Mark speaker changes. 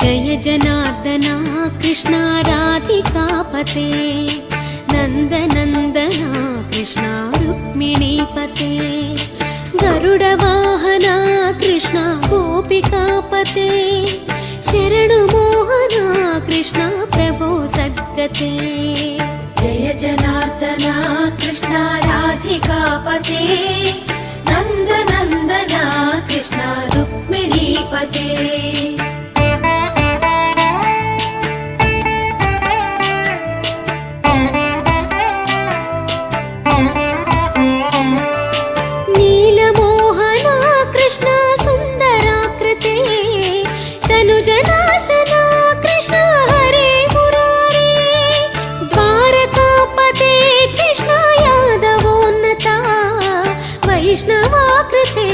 Speaker 1: जय जनार्दना कृष्णा राधिकापते नन्दनन्दना कृष्णा रुक्मिणीपते गरुडवाहना कृष्णा गोपिकापते शरणुमोहना कृष्णा प्रभो सद्गते
Speaker 2: जय जनार्दना कृष्णा राधिकापते नन्दनन्दना कृष्णा रुक्मिणीपते
Speaker 1: नीलमोहना कृष्णा सुन्दराकृते तनुजनाशना कृष्णा हरे मुरारे द्वारकापते कृष्णा यादवोन्नता वैष्णवाकृते